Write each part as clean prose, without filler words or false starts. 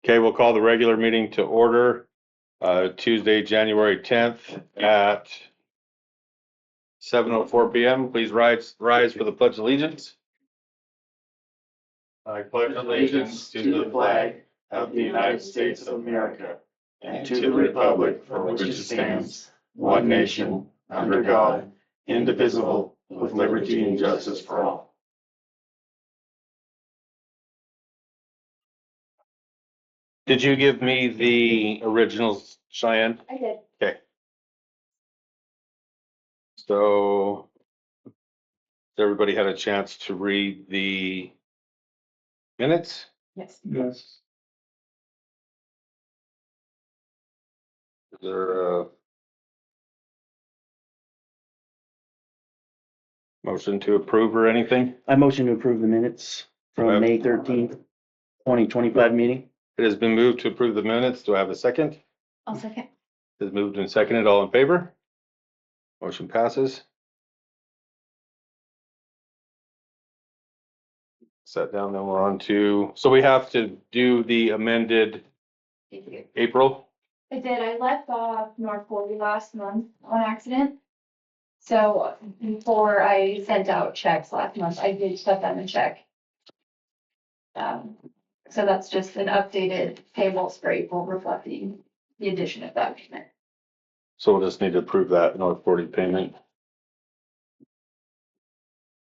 Okay, we'll call the regular meeting to order, Tuesday, January 10th at 7:04 PM. Please rise for the pledge of allegiance. I pledge allegiance to the flag of the United States of America and to the republic for which it stands, one nation, under God, indivisible, with liberty and justice for all. Did you give me the originals, Cheyenne? I did. Okay. So everybody had a chance to read the minutes? Yes. Yes. Is there a motion to approve or anything? I motion to approve the minutes from May 13th, 2025 meeting. It has been moved to approve the minutes. Do I have a second? I'll second. It is moved and seconded. All in favor? Motion passes. Set down, then we're on to, so we have to do the amended April. I did. I left off North 40 last month on accident. So before I sent out checks last month, I did set them a check. So that's just an updated payables for April reflecting the addition of that payment. So we'll just need to approve that North 40 payment.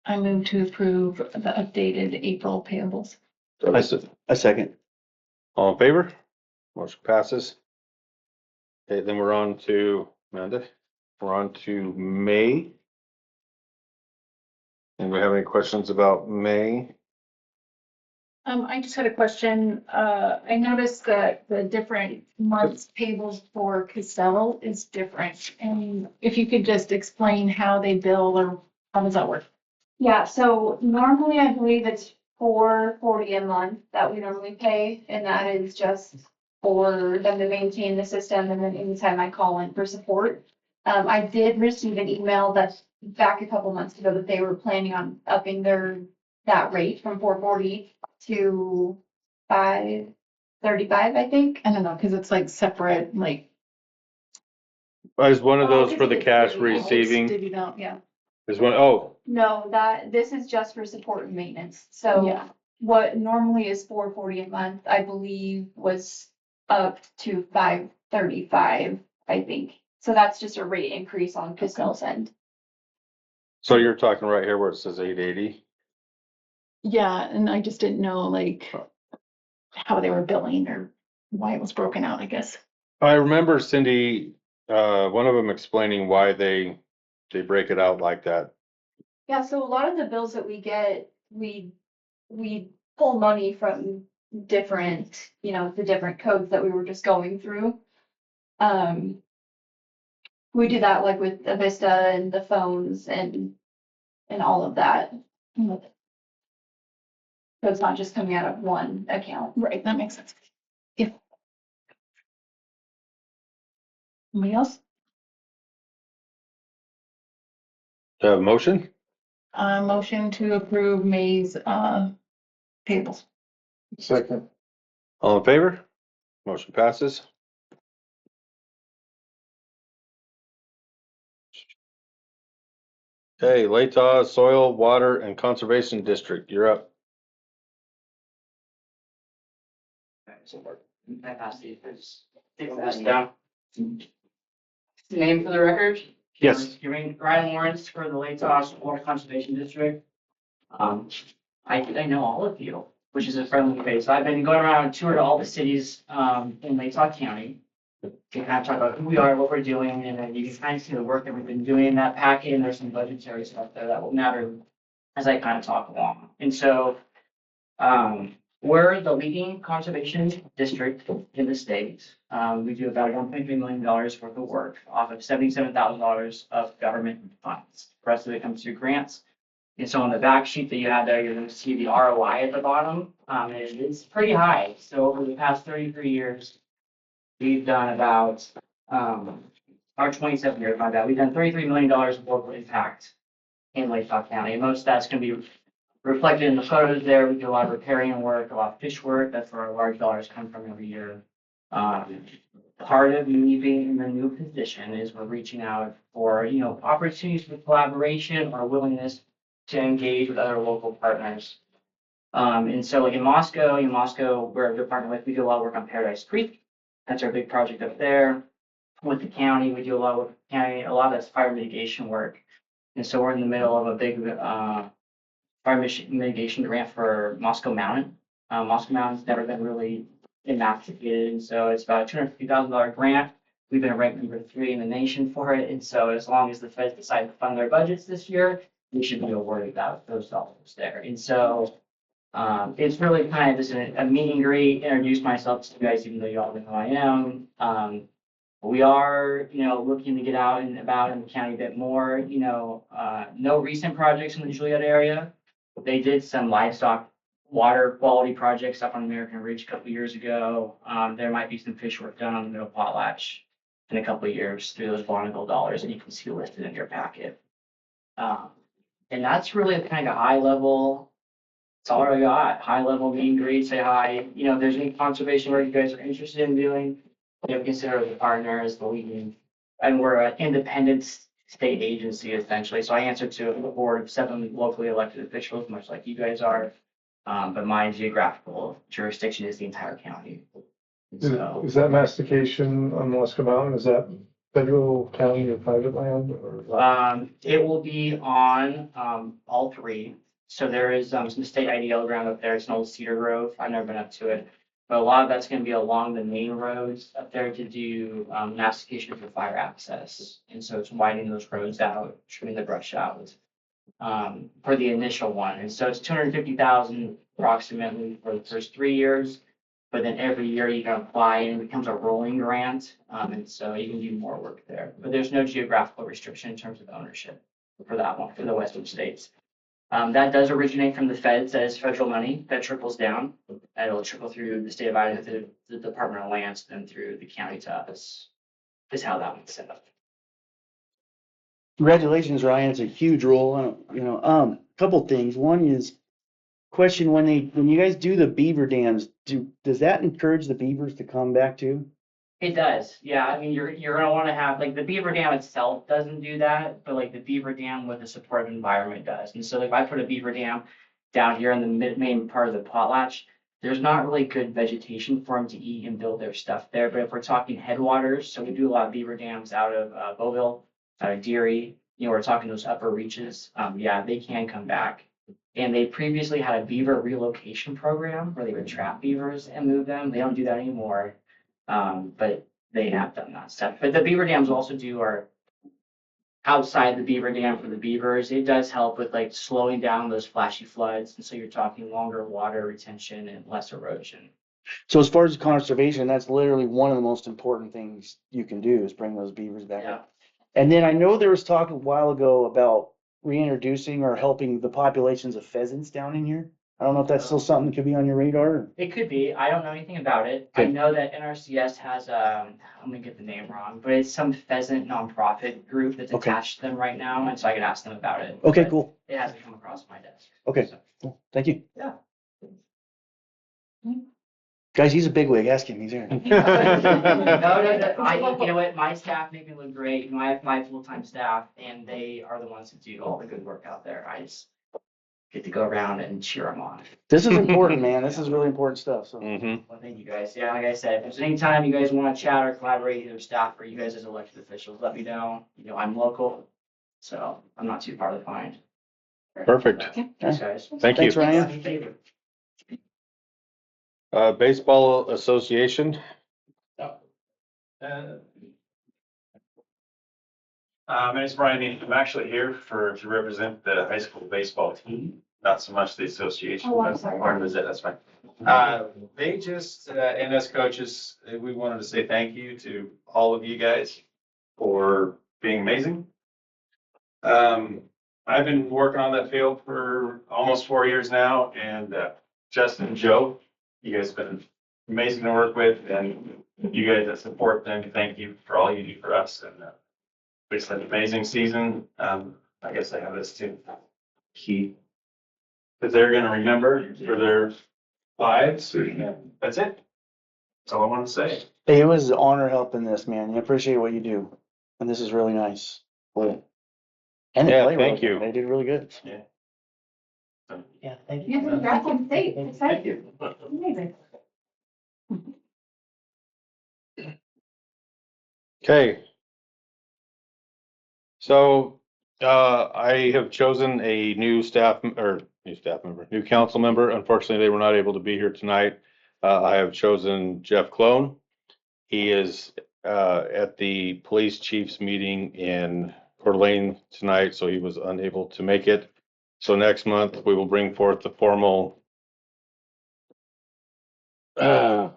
I move to approve the updated April payables. A second. All in favor? Motion passes. Okay, then we're on to Amanda. We're on to May. Anybody have any questions about May? I just had a question. I noticed that the different months payables for Casella is different. And if you could just explain how they bill or how does that work? Yeah, so normally I believe it's $440 a month that we normally pay, and that is just for them to maintain the system, and then anytime I call in for support. I did receive an email that's back a couple months ago that they were planning on upping that rate from $440 to $535, I think. I don't know, because it's like separate, like. Is one of those for the cash Divvied out. receiving? Divvied out, yeah. Is one, oh, No, this is just for support and maintenance. So Yeah. what normally is $440 a month, I believe was up to $535, I think. So that's just a rate increase on Castell's end. so you're talking right here where it says 880? Yeah, and I just didn't know like how they were billing or why it was broken out, I guess. I remember Cindy, one of them explaining why they break it out like that. Yeah, so a lot of the bills that we get, we pull money from different, the different codes that we were just going through. We do that like with Avista and the phones and all of that. So it's not just coming out of one account. Right, that makes sense. Yeah. Anybody else? Motion? Motion to approve May's payables. Second. All in favor? Motion passes. Okay, Latah Soil, Water and Conservation District, you're up. I pass these. Take this down. Name for the record? Yes. Ryan Lawrence for the Latah Water Conservation District. I think I know all of you, which is a friendly face. I've been going around and toured all the cities in Latah County to kind of talk about who we are, what we're doing, and then you can kind of see the work that we've been doing in that packet, and there's some budgetary stuff there that will matter as I kind of talk along. And so we're the leading conservation district in the state. We do about $1.3 million worth of work off of $77,000 of government funds. The rest of it comes through grants. And so on the back sheet that you have there, you're going to see the ROI at the bottom. And it's pretty high. So over the past 33 years, we've done about, our 27 years, my bad, we've done $33 million of local impact in Latah County. And most of that's going to be reflected in the photos there. We do a lot of riparian work, a lot of fish work. That's where our large dollars come from every year. Part of me being in the new position is we're reaching out for, opportunities for collaboration or willingness to engage with other local partners. And so like in Moscow, we're a partner with, we do a lot of work on Paradise Creek. That's our big project up there. With the county, we do a lot with the county, a lot of that's fire mitigation work. And so we're in the middle of a big fire mitigation grant for Moscow Mountain. Moscow Mountain's never been really emasculated, and so it's about a $250,000 grant. We've been ranked number 3 in the nation for it, and so as long as the feds decide to fund their budgets this year, we should be awarded those dollars there. And so it's really kind of just a meet and greet, introduce myself to you guys, even though you all know who I am. We are, looking to get out and about in the county a bit more. No recent projects in the Juliaetta area. They did some livestock water quality projects up on American Ridge a couple of years ago. There might be some fish work done on the Middle Potlatch in a couple of years through those Bonneville dollars, and you can see listed in your packet. And that's really kind of high level. It's all I got. High level meet and greet, say hi. If there's any conservation work you guys are interested in doing, consider the partners, the leading. And we're an independent state agency essentially. So I answer to a board of 7 locally elected officials, much like you guys are. But my geographical jurisdiction is the entire county. So, Is that mastication on Moscow Mountain? Is that federal, county, or private land? Or it will be on all 3. So there is some state IDL ground up there. It's an old cedar grove. I've never been up to it. But a lot of that's going to be along the main roads up there to do mastication for fire access. And so it's widening those roads out, trimming the brush out for the initial one. And so it's $250,000 approximately for the first 3 years. But then every year you can apply and it becomes a rolling grant. And so you can do more work there. But there's no geographical restriction in terms of ownership for that one, for the western states. That does originate from the feds as federal money that trickles down. And it'll trickle through the state of Idaho, through the Department of Lands, then through the county to us, is how that one's set up. Congratulations, Ryan. It's a huge role. Couple things. One is question, when you guys do the beaver dams, does that encourage the beavers to come back too? It does, yeah. I mean, you're gonna want to have, like, the beaver dam itself doesn't do that, but like the beaver dam with a supportive environment does. And so if I put a beaver dam down here in the main part of the potlatch, there's not really good vegetation for them to eat and build their stuff there. But if we're talking headwaters, so we do a lot of beaver dams out of Beauville, out of Deary, we're talking those upper reaches. They can come back. And they previously had a beaver relocation program where they would trap beavers and move them. They don't do that anymore. But they have done that stuff. But the beaver dams also are outside the beaver dam for the beavers. It does help with like slowing down those flashy floods. And so you're talking longer water retention and less erosion. So as far as conservation, that's literally one of the most important things you can do is bring those beavers back. Yeah. And then I know there was talk a while ago about reintroducing or helping the populations of pheasants down in here. I don't know if that's still something that could be on your radar. It could be. I don't know anything about it. Okay. I know that NRCS has I'm gonna get the name wrong, but it's some pheasant nonprofit group that's Okay. attached to them right now, and so I could ask them about it. Okay, But cool. It hasn't come across my desk. Okay. So, Cool. Thank you. Yeah. Guys, he's a bigwig. Ask him. He's here. No. You know what? My staff make me look great. I have 5 full-time staff, and they are the ones that do all the good work out there. I just get to go around and cheer them on. This is important, man. This is really important stuff. So Well, thank you guys. Yeah, like I said, if there's any time you guys want to chat or collaborate, either staff or you guys as elected officials, let me know. I'm local, so I'm not too far to find. Perfect. Thanks, guys. Thank you. Thanks, Ryan. Thank you. Baseball Association. My name's Brian. I'm actually here to represent the high school baseball team, not so much the association. Oh, I'm That's sorry. part of it, that's fine. They just, and as coaches, we wanted to say thank you to all of you guys for being amazing. I've been working on that field for almost 4 years now, and Justin and Joe, you guys have been amazing to work with, and you guys that support them, thank you for all you do for us. And it's an amazing season. I guess I have this too. Key. that they're gonna remember for their lives. And that's it. That's all I want to say. Hey, it was an honor helping this, man. I appreciate what you do. And this is really nice. Cool. And they Yeah, play thank well. you. They did really good. Yeah, thank Yeah, you. congrats on state. Thank Excited. you. Amazing. Okay. So, I have chosen a new new council member. Unfortunately, they were not able to be here tonight. I have chosen Jeff Clone. He is, at the police chief's meeting in Coeur d'Alene tonight, so he was unable to make it. So next month, we will bring forth the formal, what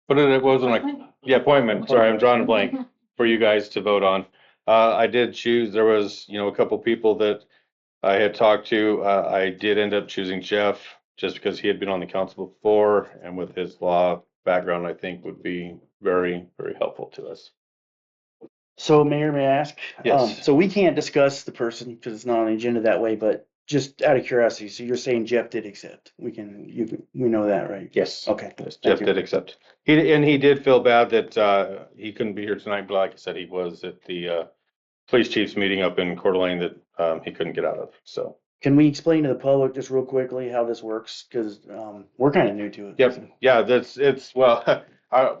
it wasn't like, yeah, appointment. Sorry, I'm drawing a blank for you guys to vote on. I did choose, there was, a couple people that I had talked to. I did end up choosing Jeff just because he had been on the council before, and with his law background, I think would be very, very helpful to us. So Mayor, may I ask? Yes. So we can't discuss the person because it's not on the agenda that way, but just out of curiosity, so you're saying Jeff did accept? We know that, right? Yes. Okay. Yes, Thank Jeff you. did accept. He did feel bad that he couldn't be here tonight, but like I said, he was at the police chief's meeting up in Coeur d'Alene that he couldn't get out of. So. Can we explain to the public just real quickly how this works? Because we're kind of new to it. Yep. Yeah, well,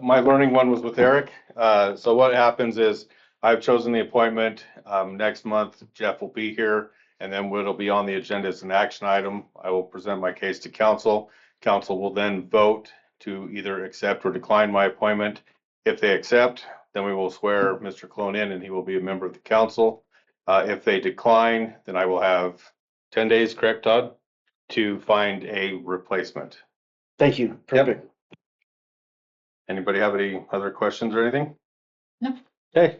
my learning one was with Eric. So what happens is I've chosen the appointment. Next month, Jeff will be here, and then it'll be on the agenda as an action item. I will present my case to council. Council will then vote to either accept or decline my appointment. If they accept, then we will swear Mr. Clone in and he will be a member of the council. If they decline, then I will have 10 days, correct, Todd, to find a replacement. Thank you. Perfect. Anybody have any other questions or anything? No. Okay.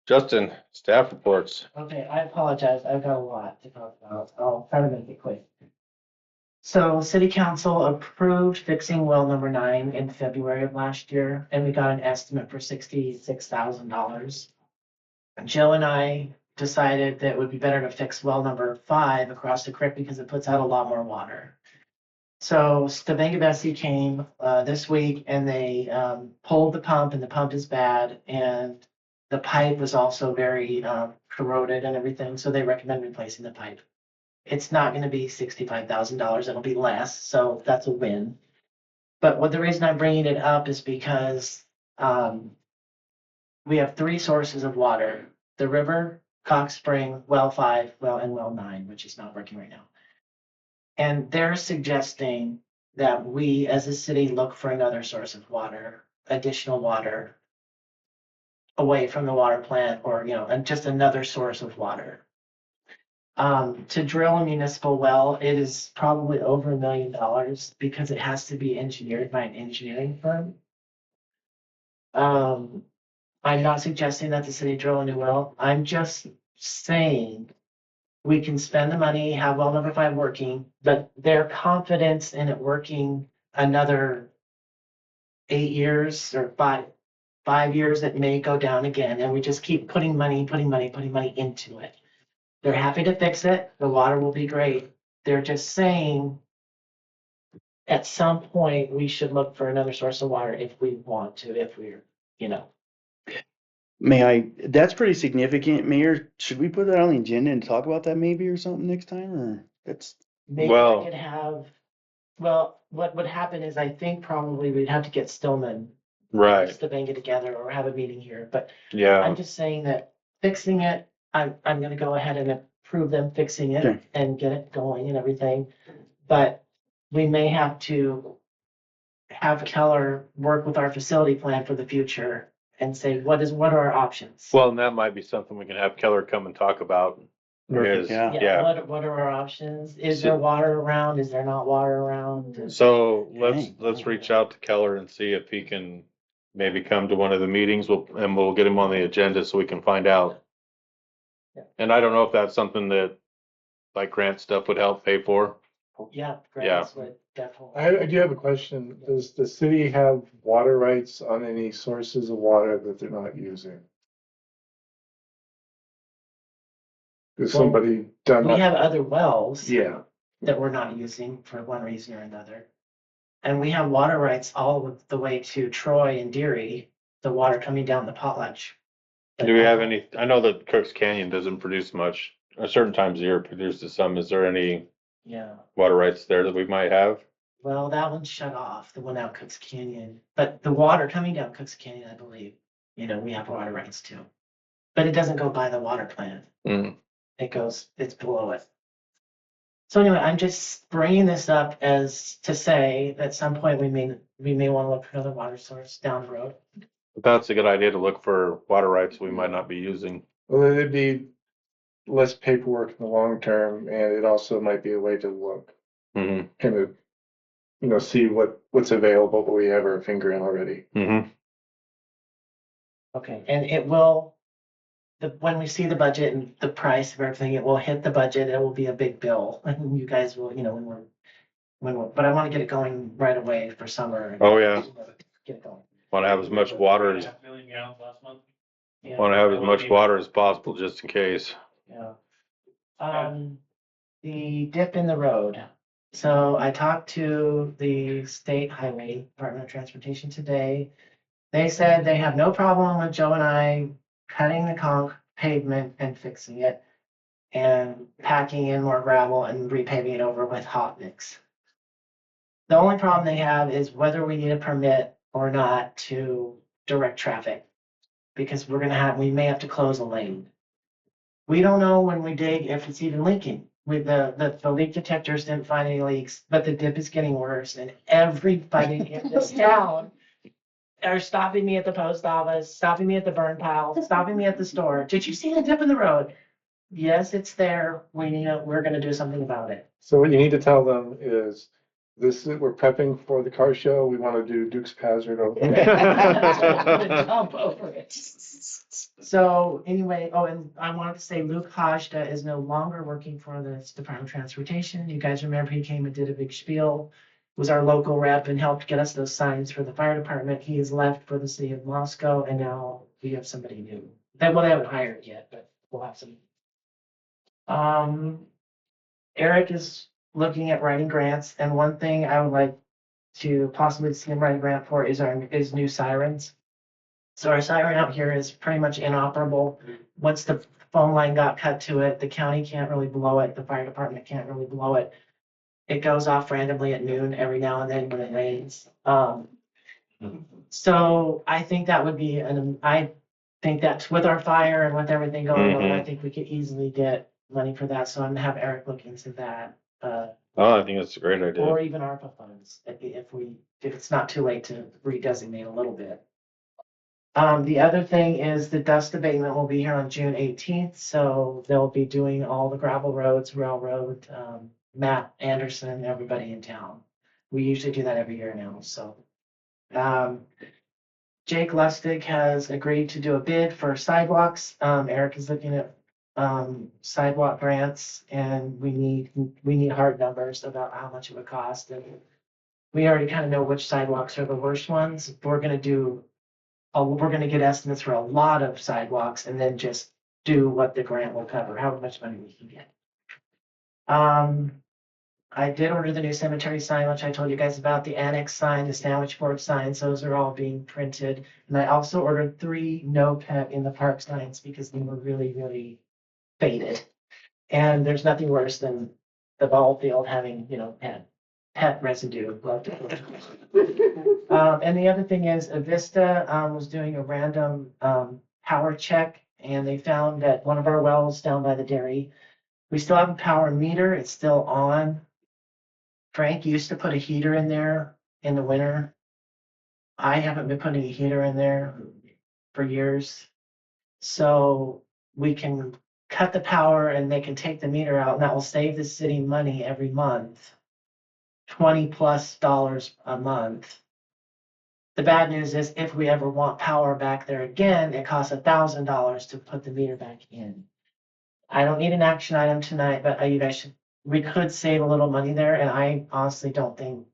Justin, staff reports. Okay, I apologize. I've got a lot to talk about. I'll try to make it quick. So city council approved fixing well number 9 in February of last year, and we got an estimate for $66,000. Joe and I decided that it would be better to fix well number 5 across the creek because it puts out a lot more water. So Stavanger Bessie came this week and they pulled the pump, and the pump is bad, and the pipe was also very corroded and everything, so they recommend replacing the pipe. It's not gonna be $65,000, it'll be less, so that's a win. But the reason I'm bringing it up is because we have 3 sources of water: the river, Cox Spring, well 5, and well 9, which is not working right now. And they're suggesting that we as a city look for another source of water, additional water away from the water plant, or, and just another source of water. To drill a municipal well, it is probably over $1 million because it has to be engineered by an engineering firm. I'm not suggesting that the city drill a new well. I'm just saying we can spend the money, have well number 5 working, but their confidence in it working another 8 years or 5 years, it may go down again, and we just keep putting money into it. They're happy to fix it. The water will be great. They're just saying at some point we should look for another source of water if we want to, if we're, That's pretty significant, Mayor. Should we put that on the agenda and talk about that maybe or something next time, or that's? maybe Well- we could have, well, what would happen is I think probably we'd have to get Stillman. Right. To bang it together or have a meeting here, but Yeah. I'm just saying that fixing it, I'm gonna go ahead and approve them fixing Okay. it and get it going and everything. But we may have to have Keller work with our facility plan for the future and say, what are our options? Well, and that might be something we can have Keller come and talk about. Is, Yeah. yeah. What are our options? Is there water around? Is there not water around? So Dang. let's reach out to Keller and see if he can maybe come to one of the meetings. We'll get him on the agenda so we can find out. Yeah. And I don't know if that's something that like grant stuff would help pay for. Yeah, grants would definitely. I do have a question. Does the city have water rights on any sources of water that they're not using? Is somebody done? We have other wells. Yeah, that we're not using for one reason or another. And we have water rights all the way to Troy and Deary, the water coming down the potlatch. Do we have any, I know that Cook's Canyon doesn't produce much, at certain times of year it produces some. Is there any Yeah, water rights there that we might have? well, that one's shut off, the one out Cooks Canyon, but the water coming down Cooks Canyon, I believe, we have water rights too. But it doesn't go by the water plant. Mm. It's below it. So anyway, I'm just bringing this up as to say that at some point we may want to look for another water source down the road. That's a good idea to look for water rights we might not be using. Well, it'd be less paperwork in the long term, and it also might be a way to look, Mm-hmm. kind of, see what's available, but we have our finger in already. Mm-hmm. Okay, and it will, when we see the budget and the price of everything, it will hit the budget. It will be a big bill. And you guys will, but I want to get it going right away for summer. Oh, yeah. Get it going. Want to have as much water as, 500,000 gallons last month. Yeah. want to have as much water as possible just in case. Yeah. The dip in the road. So I talked to the State Highway Department of Transportation today. They said they have no problem with Joe and I cutting the pavement and fixing it and packing in more gravel and repaving it over with hot mix. The only problem they have is whether we need a permit or not to direct traffic, because we may have to close a lane. We don't know when we dig if it's even leaking. With the leak detectors didn't find any leaks, but the dip is getting worse, and everybody in this town are stopping me at the post office, stopping me at the burn pile, stopping me at the store. Did you see the dip in the road? Yes, it's there. We're gonna do something about it. So what you need to tell them is, we're prepping for the car show. We want to do Duke's Hazard over there. Jump over it. So anyway, and I wanted to say Luke Hajda is no longer working for the Department of Transportation. You guys remember he came and did a big spiel, was our local rep and helped get us those signs for the fire department. He has left for the city of Moscow, and now we have somebody new. They haven't hired yet, but we'll have some. Eric is looking at writing grants, and one thing I would like to possibly see him write a grant for is new sirens. So our siren out here is pretty much inoperable. Once the phone line got cut to it, the county can't really blow it, the fire department can't really blow it. It goes off randomly at noon every now and then when it rains. So I think that would be, I think that with our fire and with everything going on, I think we could easily get money for that. So I'm gonna have Eric look into that. Oh, I think that's a great idea. Or even ARPA funds, if it's not too late to redesignate a little bit. The other thing is the dust abatement will be here on June 18th, so they'll be doing all the gravel roads, railroad, Matt Anderson, everybody in town. We usually do that every year now, so. Jake Lustig has agreed to do a bid for sidewalks. Eric is looking at sidewalk grants, and we need hard numbers about how much it would cost. And we already kind of know which sidewalks are the worst ones. We're gonna get estimates for a lot of sidewalks and then just do what the grant will cover, how much money we can get. I did order the new cemetery sign, which I told you guys about, the annex sign, the sandwich board signs, those are all being printed. And I also ordered 3 no pet in the park signs because they were really, really faded. And there's nothing worse than the ball field having, pet residue left. And the other thing is Avista was doing a random power check, and they found that one of our wells down by the dairy, we still have a power meter, it's still on. Frank used to put a heater in there in the winter. I haven't been putting a heater in there for years. So we can cut the power and they can take the meter out, and that will save the city money every month. $20+ a month. The bad news is if we ever want power back there again, it costs $1,000 to put the meter back in. I don't need an action item tonight, but we could save a little money there, and I honestly don't think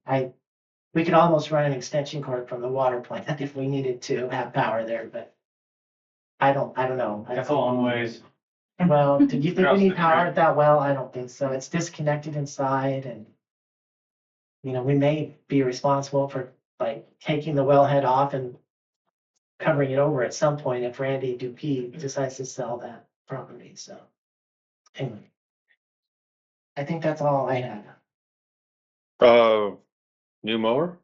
we could almost run an extension cord from the water plant if we needed to have power there, but I don't know. That's a long ways. Well, did you think we need power at that well? I don't think so. It's disconnected inside and, you know, we may be responsible for like taking the wellhead off and covering it over at some point if Randy Dupee decides to sell that property, so. Anyway. I think that's all I had. New mower?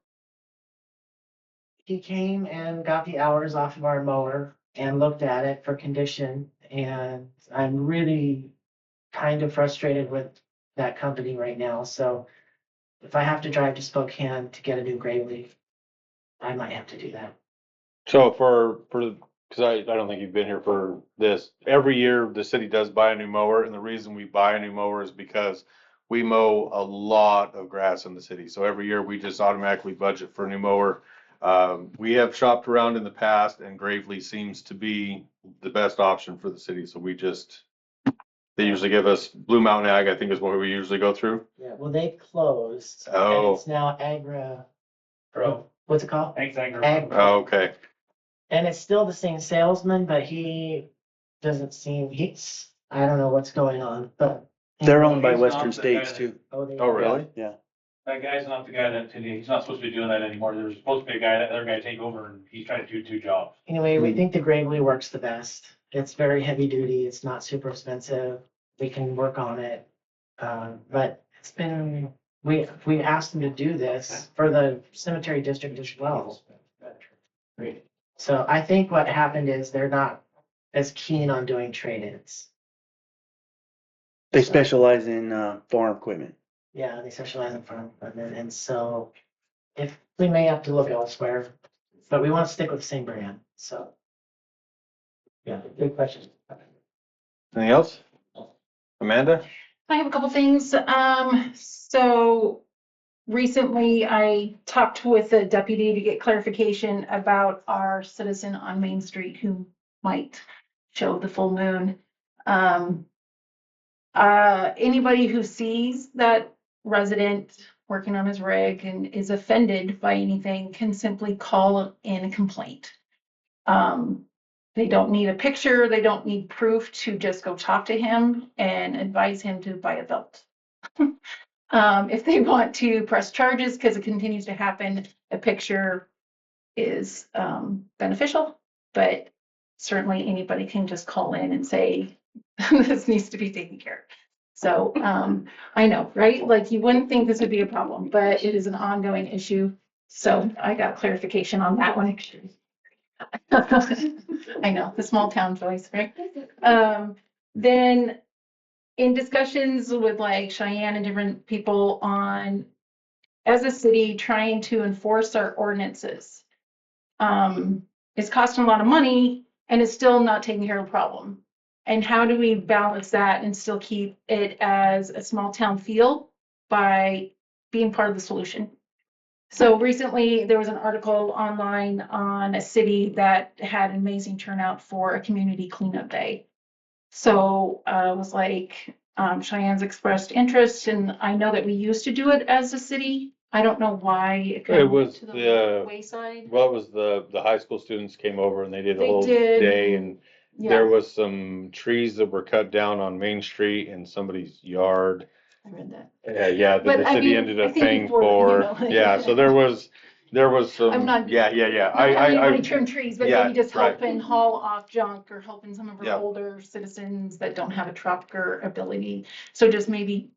He came and got the hours off of our mower and looked at it for condition, and I'm really kind of frustrated with that company right now, so if I have to drive to Spokane to get a new Gravely, I might have to do that. So because I don't think you've been here for this, every year the city does buy a new mower, and the reason we buy a new mower is because we mow a lot of grass in the city. So every year we just automatically budget for a new mower. We have shopped around in the past, and Gravely seems to be the best option for the city. So they usually give us Blue Mountain Ag, I think is what we usually go through. Yeah, well, they closed, and Oh. it's now Agra, Pro. what's it called? Exactly. Oh, okay. And it's still the same salesman, but he doesn't seem, I don't know what's going on, but. They're owned by He's Western not the States guy too. Oh, they Oh, really? Yeah. That guy's not the guy that, he's not supposed to be doing that anymore. There was supposed to be that other guy take over and he's trying to do two jobs. Anyway, we think the Gravely works the best. It's very heavy duty. It's not super expensive. We can work on it. But it's been, we asked them to do this for the cemetery district as well. So I think what happened is they're not as keen on doing trade-ins. They specialize in farm equipment. Yeah, they specialize in farm equipment, and so if we may have to look elsewhere, but we want to stick with the same brand, so. Yeah, good question. Anything else? Amanda? I have a couple things. So recently I talked with the deputy to get clarification about our citizen on Main Street who might show the full moon. Anybody who sees that resident working on his rig and is offended by anything can simply call in a complaint. They don't need a picture, they don't need proof to just go talk to him and advise him to buy a belt. If they want to press charges because it continues to happen, a picture is beneficial, but certainly anybody can just call in and say, this needs to be taken care of. So I know, right? Like you wouldn't think this would be a problem, but it is an ongoing issue. So I got clarification on that one. I know, the small town voice, right? Then in discussions with like Cheyenne and different people on, as a city, trying to enforce our ordinances. It's costing a lot of money and it's still not taking care of the problem. And how do we balance that and still keep it as a small town feel by being part of the solution? So recently there was an article online on a city that had an amazing turnout for a community cleanup day. So it was like Cheyenne's expressed interest, and I know that we used to do it as a city. I don't know why it kind It of went was to the the, wayside. what was the high school students came over and they did a They whole did. day, and Yeah, there was some trees that were cut down on Main Street in somebody's yard. I read that. Yeah, that But the I city mean, ended I up think paying before, for. Yeah, so there was some. I'm not- Yeah. Not having anybody I trim trees, but yeah, maybe just right. helping haul off junk or helping some of our Yeah. older citizens that don't have a truck or ability. So just maybe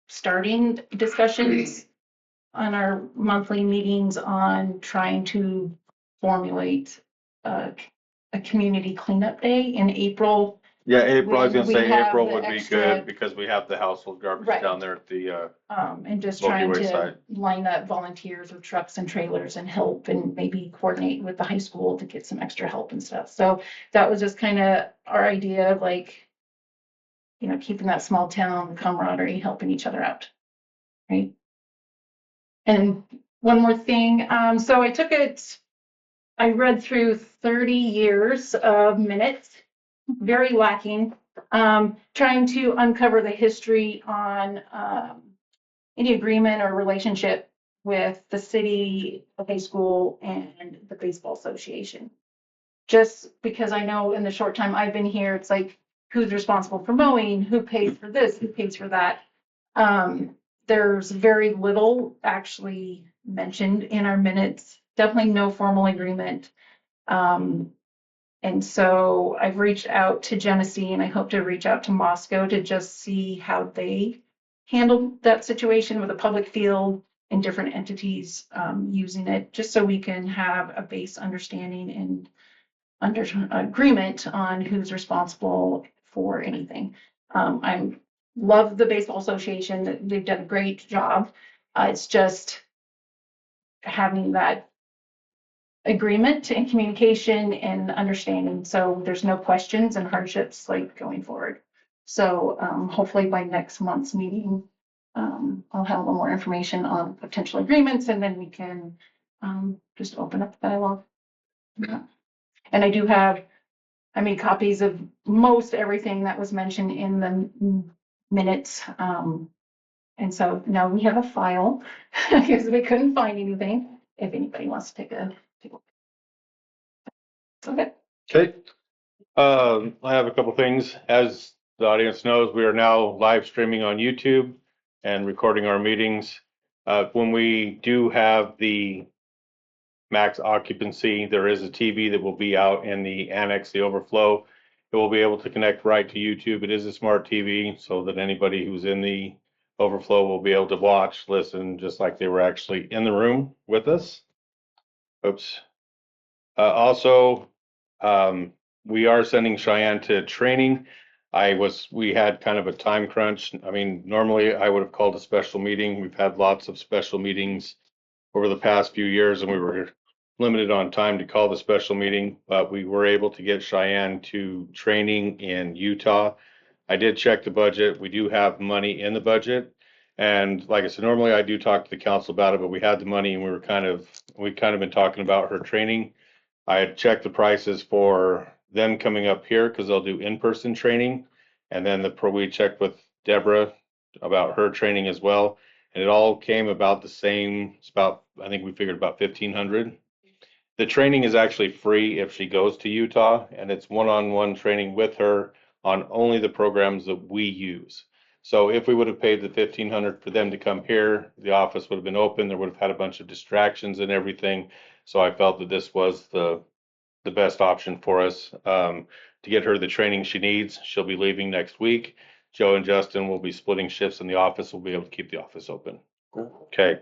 starting discussions on our monthly meetings on trying to formulate a community cleanup day in April. Yeah, April, I was when gonna we say have April the would be extra- good because we have the household garbage Right. down there at the, And just Milky trying Way to side. line up volunteers with trucks and trailers and help and maybe coordinate with the high school to get some extra help and stuff. So that was just kind of our idea of like, you know, keeping that small town camaraderie, helping each other out. Right. And one more thing, so I read through 30 years of minutes, very lacking, trying to uncover the history on any agreement or relationship with the city, the high school, and the baseball association. Just because I know in the short time I've been here, it's like who's responsible for mowing, who pays for this, who pays for that. There's very little actually mentioned in our minutes, definitely no formal agreement. And so I've reached out to Genesee and I hope to reach out to Moscow to just see how they handle that situation with a public field and different entities using it, just so we can have a base understanding and under agreement on who's responsible for anything. I love the baseball association. They've done a great job. It's just having that agreement and communication and understanding, so there's no questions and hardships like going forward. So hopefully by next month's meeting, I'll have a little more information on potential agreements, and then we can just open up the dialogue. Yeah. And I do have, I made copies of most everything that was mentioned in the minutes. And so now we have a file because we couldn't find anything. If anybody wants to take a look. Okay. Okay. I have a couple things. As the audience knows, we are now live streaming on YouTube and recording our meetings. When we do have the max occupancy, there is a TV that will be out in the annex, the overflow. It will be able to connect right to YouTube. It is a smart TV, so that anybody who's in the overflow will be able to watch, listen, just like they were actually in the room with us. Oops. Also, we are sending Cheyenne to training. We had kind of a time crunch. I mean, normally I would have called a special meeting. We've had lots of special meetings over the past few years, and we were limited on time to call the special meeting, but we were able to get Cheyenne to training in Utah. I did check the budget. We do have money in the budget. And like I said, normally I do talk to the council about it, but we had the money and we'd kind of been talking about her training. I had checked the prices for them coming up here because they'll do in-person training. And then we checked with Deborah about her training as well. And it all came about the same. It's about, I think we figured about 1,500. The training is actually free if she goes to Utah, and it's one-on-one training with her on only the programs that we use. So if we would have paid the 1,500 for them to come here, the office would have been open. There would have had a bunch of distractions and everything. So I felt that this was the best option for us to get her the training she needs. She'll be leaving next week. Joe and Justin will be splitting shifts in the office. We'll be able to keep the office open. Cool. Okay.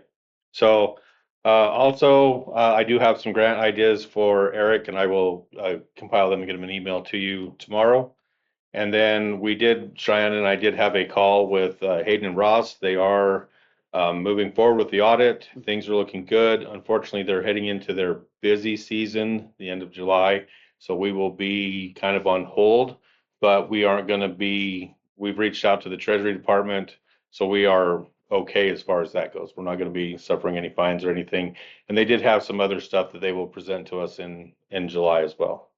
So also, I do have some grant ideas for Eric, and I will compile them and get them an email to you tomorrow. And then Cheyenne and I did have a call with Hayden and Ross. They are moving forward with the audit. Things are looking good. Unfortunately, they're heading into their busy season, the end of July. So we will be kind of on hold, but we aren't going to be, we've reached out to the Treasury Department. So we are okay as far as that goes. We're not going to be suffering any fines or anything. And they did have some other stuff that they will present to us in July as well.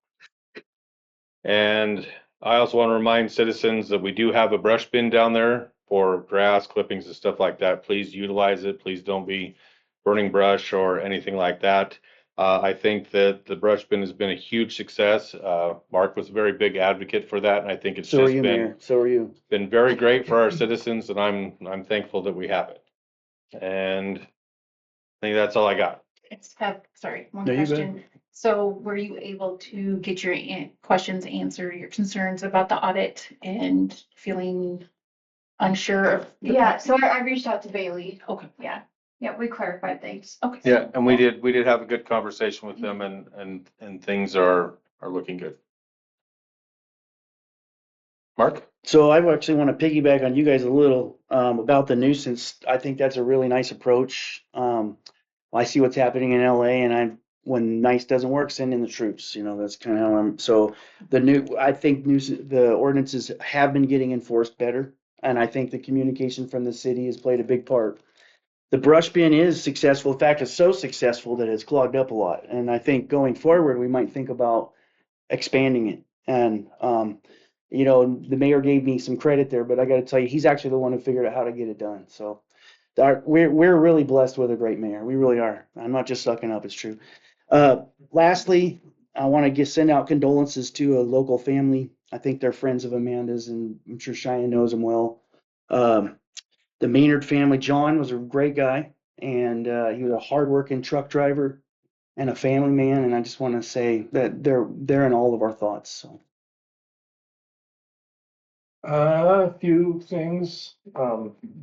And I also want to remind citizens that we do have a brush bin down there for grass clippings and stuff like that. Please utilize it. Please don't be burning brush or anything like that. I think that the brush bin has been a huge success. Mark was a very big advocate for that, and I think it's been very great for our citizens, and I'm thankful that we have it. And I think that's all I got. One question. So were you able to get your questions answered, your concerns about the audit and feeling unsure of? Yeah, so I reached out to Bailey. Okay. Yeah, we clarified things. Okay. Yeah, and we did have a good conversation with them, and things are looking good. Mark? So I actually want to piggyback on you guys a little about the nuisance. I think that's a really nice approach. I see what's happening in LA, and when nice doesn't work, send in the troops. That's kind of how I'm. So I think the ordinances have been getting enforced better, and I think the communication from the city has played a big part. The brush bin is successful. In fact, it's so successful that it's clogged up a lot. And I think going forward, we might think about expanding it. And the mayor gave me some credit there, but I got to tell you, he's actually the one who figured out how to get it done. So we're really blessed with a great mayor. We really are. I'm not just sucking up. It's true. Lastly, I want to send out condolences to a local family. I think they're friends of Amanda's, and I'm sure Cheyenne knows them well. The Maynard family, John was a great guy, and he was a hardworking truck driver and a family man. And I just want to say that they're in all of our thoughts. So. A few things,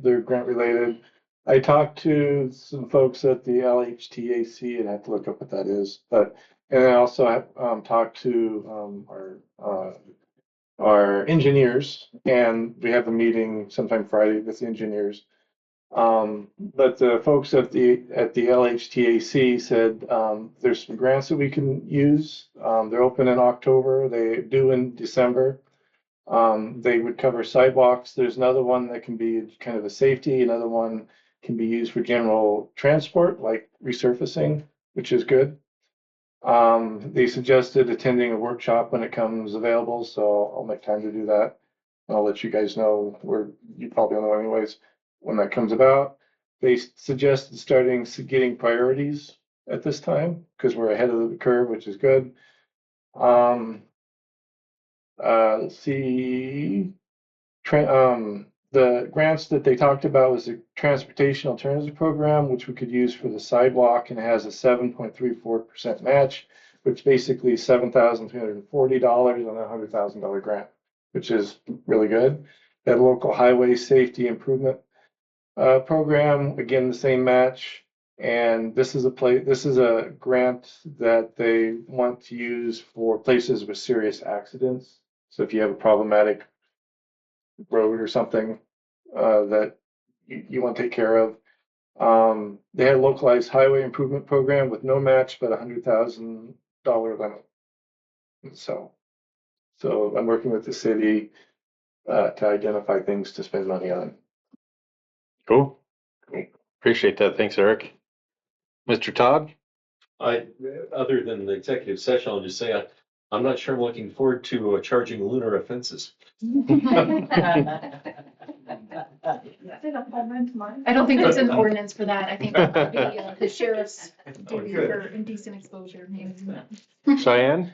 they're grant related. I talked to some folks at the LHTAC, and I have to look up what that is, but, and I also have, talked to, our engineers, and we have a meeting sometime Friday with the engineers. But the folks at the LHTAC said, there's some grants that we can use. They're open in October, they due in December. They would cover sidewalks. There's another one that can be kind of a safety. Another one can be used for general transport, like resurfacing, which is good. They suggested attending a workshop when it comes available, so I'll make time to do that. I'll let you guys know, where you probably know anyways, when that comes about. They suggested getting priorities at this time because we're ahead of the curve, which is good. Let's see. The grants that they talked about was the Transportation Alternative Program, which we could use for the sidewalk, and it has a 7.34% match, which basically is $7,340 on a $100,000 grant, which is really good. That local highway safety improvement program, again, the same match. And this is a grant that they want to use for places with serious accidents. So if you have a problematic road or something that you want to take care of. They had a localized highway improvement program with no match but $100,000 limit. So I'm working with the city to identify things to spend money on. Cool. Appreciate that. Thanks, Eric. Mr. Todd? Other than the executive session, I'll just say I'm not sure I'm looking forward to charging lunar offenses. I don't think there's an ordinance for that. I think that would be the sheriff's duty for indecent exposure. Cheyenne?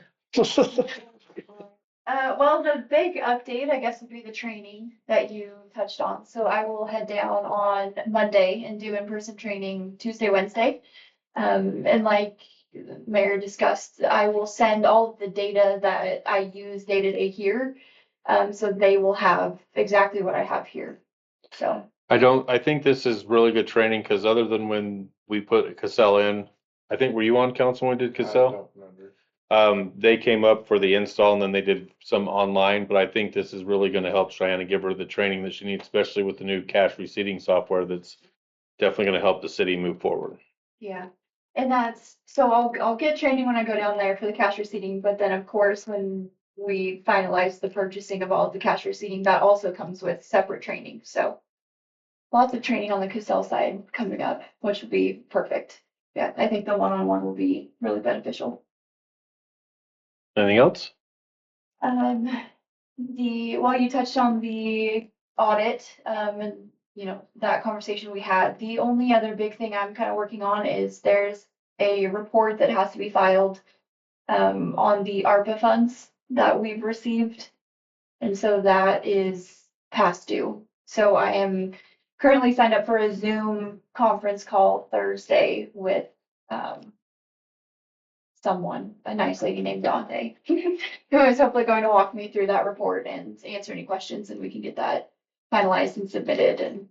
Well, the big update, I guess, would be the training that you touched on. So I will head down on Monday and do in-person training Tuesday, Wednesday. And like Mayor discussed, I will send all of the data that I use day to day here. So they will have exactly what I have here. So. I think this is really good training because other than when we put Cassell in, I think, were you on council when we did I Cassell? don't remember. They came up for the install and then they did some online, but I think this is really going to help Cheyenne and give her the training that she needs, especially with the new cash receipting software that's definitely going to help the city move forward. Yeah. And so I'll get training when I go down there for the cash receipting, but then of course, when we finalize the purchasing of all of the cash receipting, that also comes with separate training. So lots of training on the Cassell side coming up, which would be perfect. Yeah, I think the one-on-one will be really beneficial. Anything else? Well, you touched on the audit, and that conversation we had. The only other big thing I'm kind of working on is there's a report that has to be filed on the ARPA funds that we've received. And so that is past due. So I am currently signed up for a Zoom conference call Thursday with someone, a nice lady named Dante, who is hopefully going to walk me through that report and answer any questions, and we can get that finalized and submitted and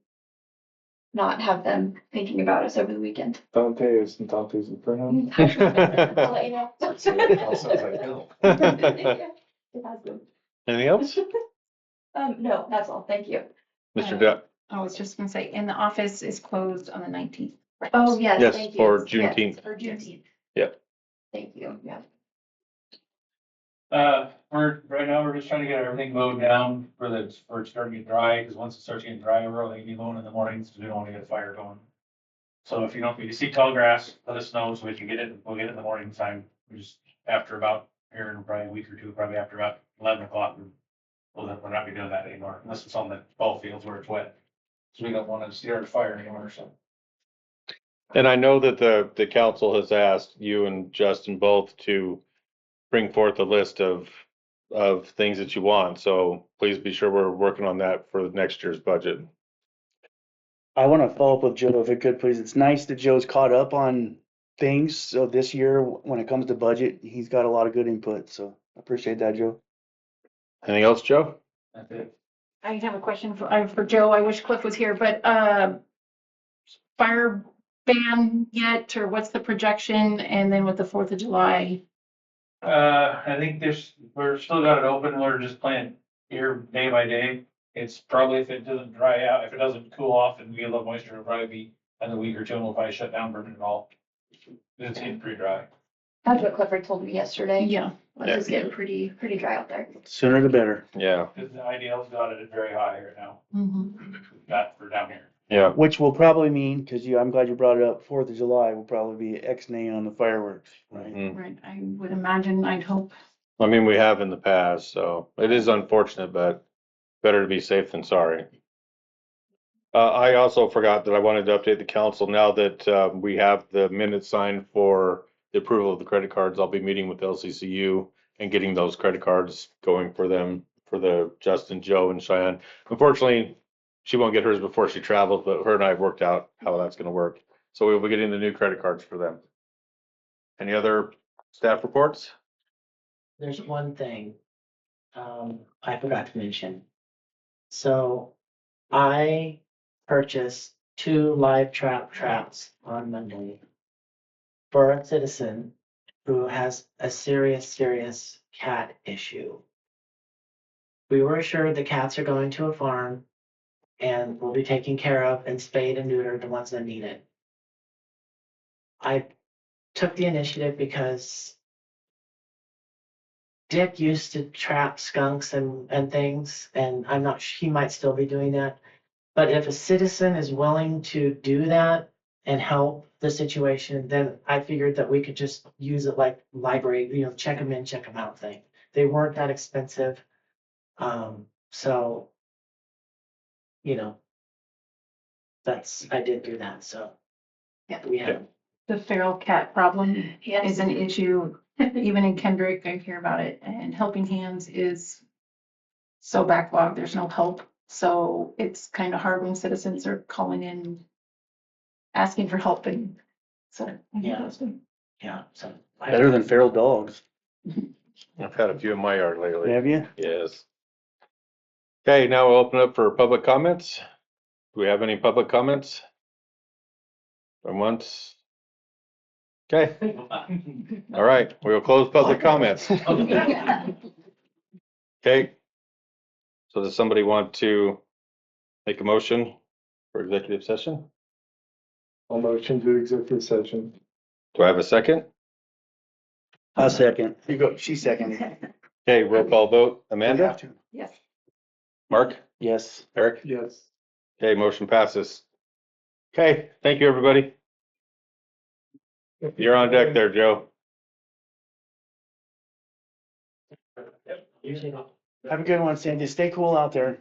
not have them thinking about us over the weekend. Dante's Inferno. I'll let you know. Sounds like hell. It has been. Anything else? No, that's all. Thank you. Mr. Duck? I was just gonna say, and the office is closed on the 19th. Oh, yes, Yes, thank you. for Yes, Juneteenth. For Juneteenth. Yep. Thank you, yeah. Right now, we're just trying to get everything mowed down for it starting to get dry, because once it starts getting dry, we're only gonna be mowing in the mornings, because we don't want to get a fire going. So if you see tall grass, let us know so we can we'll get it in the morning time. We just, after about, here in probably a week or two, probably after about 11 o'clock, we'll not be doing that anymore, unless it's on the ball fields where it's wet. So we don't want to start a fire anymore, so. And I know that the council has asked you and Justin both to bring forth a list of of things that you want. So please be sure we're working on that for next year's budget. I want to follow up with Joe if it could, please. It's nice that Joe's caught up on things. So this year, when it comes to budget, he's got a lot of good input. So I appreciate that, Joe. Anything else, Joe? That's it. I have a question for Joe. I wish Cliff was here, but fire ban yet, or what's the projection? And then with the 4th of July, I think we're still got it open, we're just playing here day by day. It's probably, if it doesn't dry out, if it doesn't cool off and we get a little moisture, it'll probably be another week or two and we'll probably shut down, burn it all. It's getting pretty dry. That's what Clifford told me yesterday. yeah. It's just getting pretty dry out there. Sooner the better. Yeah, Cause the IDL's got it at very high right now, Mhm. not for down here. yeah. Which will probably mean, because I'm glad you brought it up, 4th of July will probably be X-nay on the fireworks, right? Mhm. Right. I would imagine, I'd hope. I mean, we have in the past, so it is unfortunate, but better to be safe than sorry. I also forgot that I wanted to update the council now that we have the minutes signed for the approval of the credit cards. I'll be meeting with LCCU and getting those credit cards going for them, for the Justin, Joe, and Cheyenne. Unfortunately, she won't get hers before she travels, but her and I have worked out how that's gonna work. So we'll be getting the new credit cards for them. Any other staff reports? There's one thing, I forgot to mention. So I purchased 2 live traps on Monday for a citizen who has a serious cat issue. We were assured the cats are going to a farm and will be taken care of and spayed and neutered, the ones that need it. I took the initiative because Dick used to trap skunks and things, and I'm not, he might still be doing that. But if a citizen is willing to do that and help the situation, then I figured that we could just use it like library, check them in, check them out thing. They weren't that expensive. So, I did do that, so. Yeah. We have, The feral cat problem Yes. is an issue, even in Kendrick, I hear about it, and Helping Hands is so backlogged, there's no help. So it's kind of hard when citizens are calling in, asking for help, and so. Yeah. so. Better than feral dogs. I've had a few in my yard lately. Have you? Yes. Okay, now we'll open up for public comments. Do we have any public comments? From once? Okay, all right, we'll close public comments. Okay. So does somebody want to make a motion for executive session? I'll motion to executive session. Do I have a second? I'll second. You go, she seconded. Okay, roll call vote. You Amanda? have to. Yes. Mark? Yes. Eric? Yes. Okay, motion passes. Okay, thank you, everybody. You're on deck there, Joe. Usually not. Have a good one, Sandy. Stay cool out there.